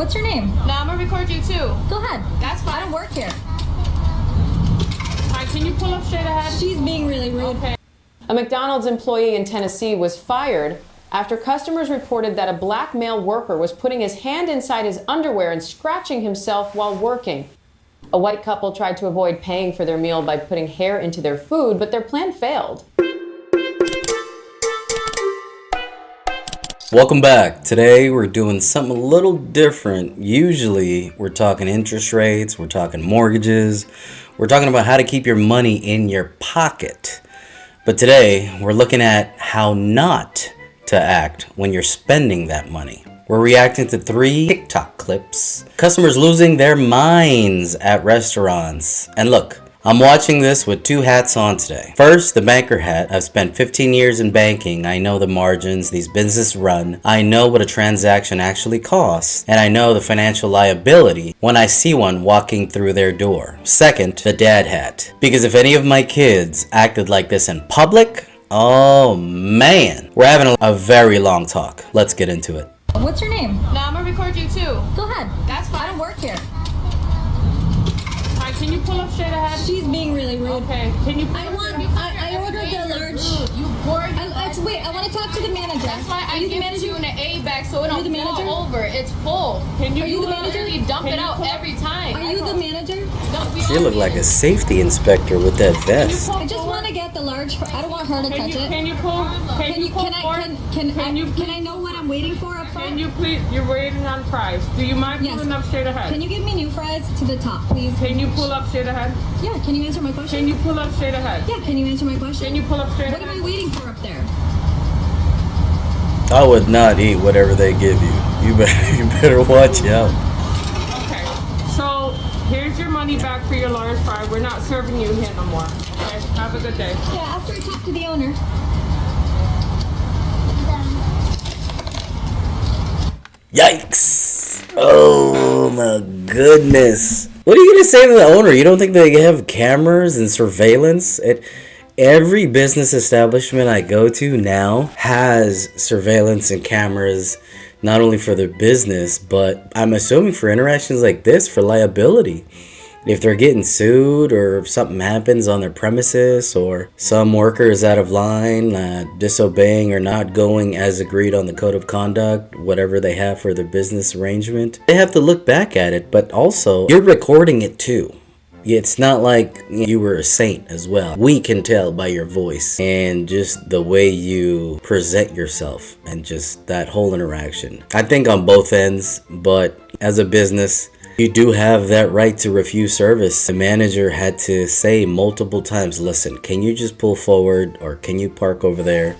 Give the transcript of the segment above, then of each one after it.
What's your name? Nah, I'm gonna record you too. Go ahead. That's fine. I don't work here. Alright, can you pull up straight ahead? She's being really rude. Okay. A McDonald's employee in Tennessee was fired after customers reported that a black male worker was putting his hand inside his underwear and scratching himself while working. A white couple tried to avoid paying for their meal by putting hair into their food, but their plan failed. Welcome back. Today we're doing something a little different. Usually we're talking interest rates, we're talking mortgages, we're talking about how to keep your money in your pocket. But today we're looking at how not to act when you're spending that money. We're reacting to 3 TikTok clips. Customers losing their minds at restaurants. And look, I'm watching this with 2 hats on today. First, the banker hat. I've spent 15 years in banking. I know the margins these businesses run. I know what a transaction actually costs. And I know the financial liability when I see one walking through their door. Second, the dad hat. Because if any of my kids acted like this in public, oh man. We're having a very long talk. Let's get into it. What's your name? Nah, I'm gonna record you too. Go ahead. That's fine. I don't work here. Alright, can you pull up straight ahead? She's being really rude. Okay. Can you pull I up? ordered the large. You gorgeous. Wait, I want to talk to the manager. That's why I give it to you in an A bag so it Are you don't the manager? fall over. It's full. Can you? Are you the manager? literally dump it out every time. Are you the manager? No, we She don't looked need like it. a safety inspector with that vest. I just want to get the large. I don't want her to touch it. Can you pull? Can you pull forward? Can I know what I'm waiting for up front? Can you please? You're waiting on fries. Do you mind Yes. pulling up straight ahead? Can you give me new fries to the top, please? Can you pull up straight ahead? Yeah, can you answer my question? Can you pull up straight ahead? Yeah, can you answer my question? Can you pull up straight What am ahead? I waiting for up there? I would not eat whatever they give you. You better watch out. Okay. So here's your money back for your large fry. We're not serving you here no more. Okay. Have a good day. Yeah, after I talk to the owner. Yikes! Oh my goodness. What are you gonna say to the owner? You don't think they have cameras and surveillance? Every business establishment I go to now has surveillance and cameras, not only for their business, but I'm assuming for interactions like this, for liability. If they're getting sued or if something happens on their premises or some worker is out of line, disobeying or not going as agreed on the code of conduct, whatever they have for their business arrangement, they have to look back at it, but also you're recording it too. It's not like you were a saint as well. We can tell by your voice and just the way you present yourself and just that whole interaction. I think on both ends, but as a business, you do have that right to refuse service. The manager had to say multiple times, listen, can you just pull forward or can you park over there?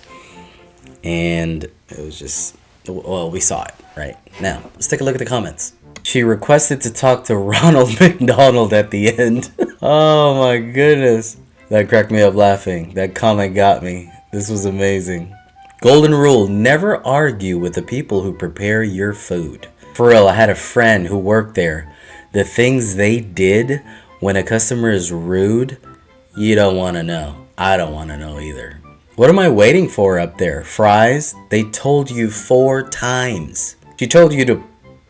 And it was just, well, we saw it right now. Let's take a look at the comments. She requested to talk to Ronald McDonald at the end. Oh my goodness. That cracked me up laughing. That comment got me. This was amazing. Golden rule, never argue with the people who prepare your food. For real, I had a friend who worked there. The things they did when a customer is rude, you don't want to know. I don't want to know either. What am I waiting for up there? Fries? They told you 4 times. She told you to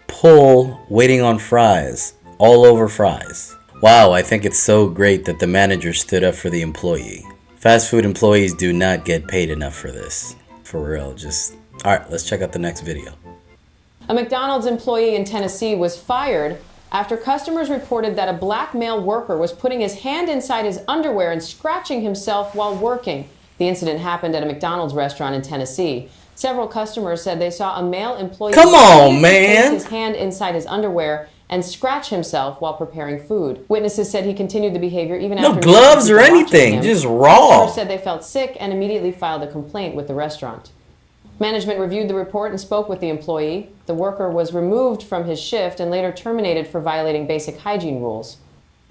pull waiting on fries, all over fries. Wow, I think it's so great that the manager stood up for the employee. Fast food employees do not get paid enough for this. For real, just... Alright, let's check out the next video. A McDonald's employee in Tennessee was fired after customers reported that a black male worker was putting his hand inside his underwear and scratching himself while working. The incident happened at a McDonald's restaurant in Tennessee. Several customers said they saw a male employee place his hand inside his underwear and scratch himself while preparing food. Witnesses said he continued the behavior even after no gloves or anything, just raw. Customers said they felt sick and immediately filed a complaint with the restaurant. Management reviewed the report and spoke with the employee. The worker was removed from his shift and later terminated for violating basic hygiene rules.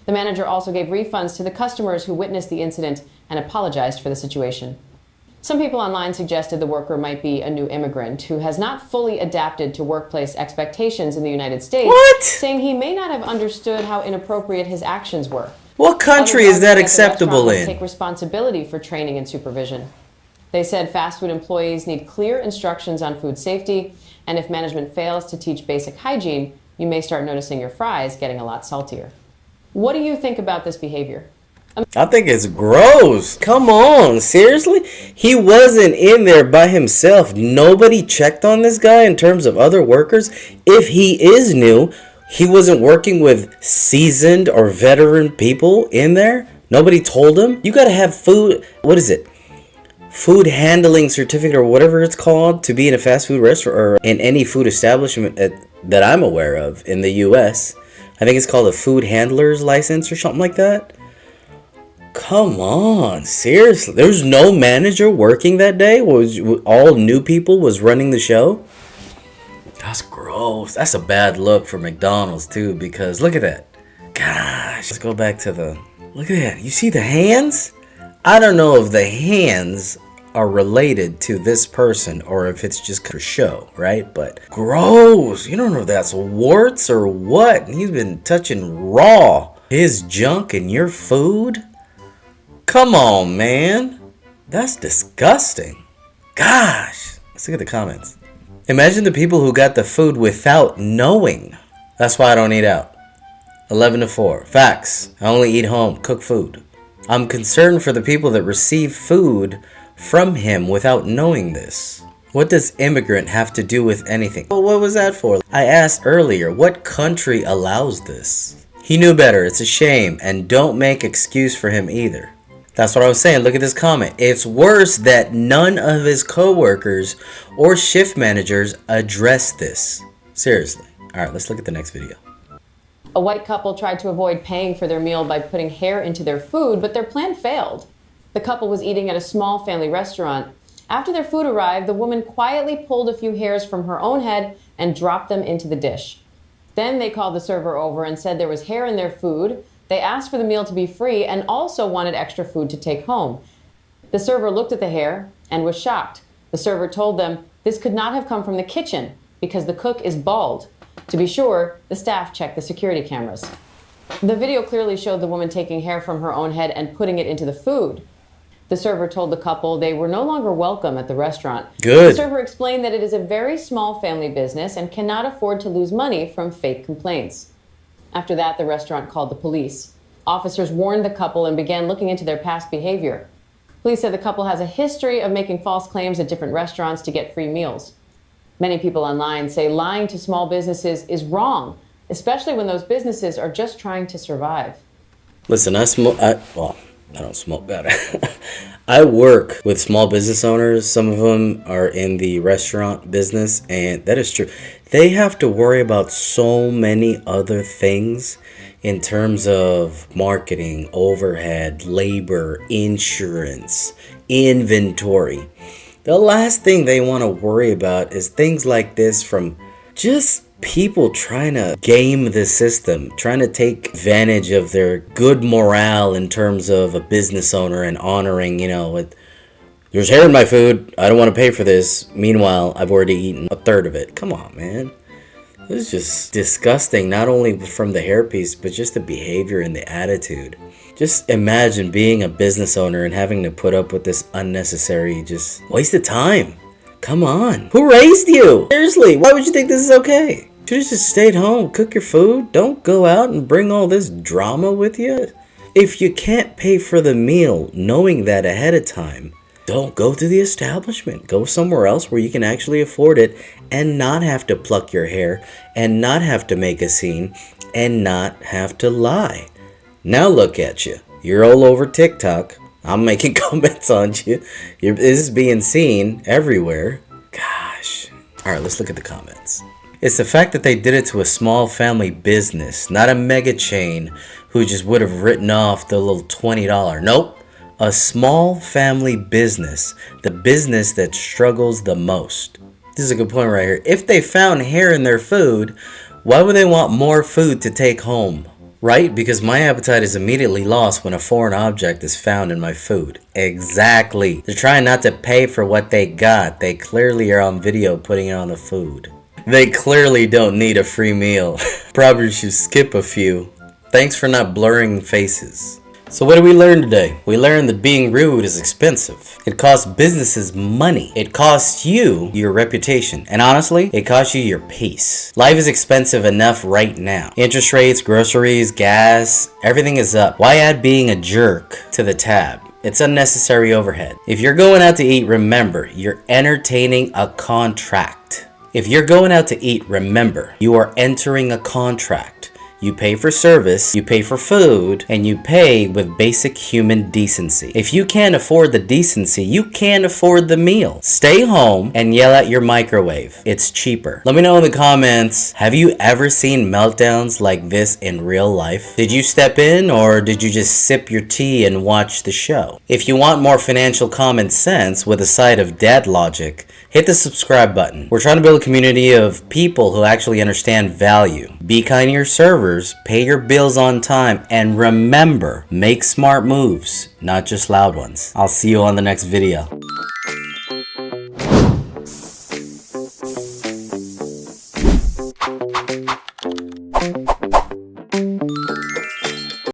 The manager also gave refunds to the customers who witnessed the incident and apologized for the situation. Some people online suggested the worker might be a new immigrant who has not fully adapted to workplace expectations in the United States, saying he may not have understood how inappropriate his actions were. What country is that acceptable in? Take responsibility for training and supervision. They said fast food employees need clear instructions on food safety, and if management fails to teach basic hygiene, you may start noticing your fries getting a lot saltier. What do you think about this behavior? I think it's gross. Come on, seriously? He wasn't in there by himself. Nobody checked on this guy in terms of other workers. If he is new, he wasn't working with seasoned or veteran people in there. Nobody told him. You gotta have food. What is it? Food handling certificate or whatever it's called to be in a fast food restaurant or in any food establishment that I'm aware of in the U.S. I think it's called a food handler's license or something like that. Come on, seriously. There's no manager working that day? Was all new people was running the show? That's gross. That's a bad look for McDonald's too, because look at that. Gosh. Let's go back to look at that. You see the hands? I don't know if the hands are related to this person or if it's just for show, right? But gross. You don't know if that's warts or what. He's been touching raw his junk in your food. Come on, man. That's disgusting. Gosh. Let's look at the comments. Imagine the people who got the food without knowing. That's why I don't eat out. 11-4. Facts. I only eat home, cooked food. I'm concerned for the people that receive food from him without knowing this. What does immigrant have to do with anything? Well, what was that for? I asked earlier, what country allows this? He knew better. It's a shame. And don't make excuse for him either. That's what I was saying. Look at this comment. It's worse that none of his coworkers or shift managers address this. Seriously. All right, let's look at the next video. A white couple tried to avoid paying for their meal by putting hair into their food, but their plan failed. The couple was eating at a small family restaurant. After their food arrived, the woman quietly pulled a few hairs from her own head and dropped them into the dish. Then they called the server over and said there was hair in their food. They asked for the meal to be free and also wanted extra food to take home. The server looked at the hair and was shocked. The server told them this could not have come from the kitchen because the cook is bald. To be sure, the staff checked the security cameras. The video clearly showed the woman taking hair from her own head and putting it into the food. The server told the couple they were no longer welcome at the restaurant. Good. The server explained that it is a very small family business and cannot afford to lose money from fake complaints. After that, the restaurant called the police. Officers warned the couple and began looking into their past behavior. Police said the couple has a history of making false claims at different restaurants to get free meals. Many people online say lying to small businesses is wrong, especially when those businesses are just trying to survive. Listen, I don't smoke that. I work with small business owners. Some of them are in the restaurant business, and that is true. They have to worry about so many other things in terms of marketing, overhead, labor, insurance, inventory. The last thing they want to worry about is things like this from just people trying to game the system, trying to take advantage of their good morale in terms of a business owner and honoring, there's hair in my food. I don't want to pay for this. Meanwhile, I've already eaten a third of it. Come on, man. This is just disgusting, not only from the hairpiece, but just the behavior and the attitude. Just imagine being a business owner and having to put up with this unnecessary, just waste of time. Come on. Who raised you? Seriously, why would you think this is okay? Should have just stayed home, cook your food. Don't go out and bring all this drama with you. If you can't pay for the meal, knowing that ahead of time, don't go to the establishment. Go somewhere else where you can actually afford it and not have to pluck your hair and not have to make a scene and not have to lie. Now look at you. You're all over TikTok. I'm making comments on you. This is being seen everywhere. Gosh. All right, let's look at the comments. It's the fact that they did it to a small family business, not a mega chain who just would have written off the little $20. Nope. A small family business, the business that struggles the most. This is a good point right here. If they found hair in their food, why would they want more food to take home? Right? Because my appetite is immediately lost when a foreign object is found in my food. Exactly. They're trying not to pay for what they got. They clearly are on video putting it on the food. They clearly don't need a free meal. Probably should skip a few. Thanks for not blurring faces. So what did we learn today? We learned that being rude is expensive. It costs businesses money. It costs you your reputation. And honestly, it costs you your peace. Life is expensive enough right now. Interest rates, groceries, gas, everything is up. Why add being a jerk to the tab? It's unnecessary overhead. If you're going out to eat, remember, you're entertaining a contract. If you're going out to eat, remember, you are entering a contract. You pay for service, you pay for food, and you pay with basic human decency. If you can't afford the decency, you can't afford the meal. Stay home and yell at your microwave. It's cheaper. Let me know in the comments, have you ever seen meltdowns like this in real life? Did you step in or did you just sip your tea and watch the show? If you want more financial common sense with a side of dad logic, hit the subscribe button. We're trying to build a community of people who actually understand value. Be kind to your servers, pay your bills on time, and remember, make smart moves, not just loud ones. I'll see you on the next video.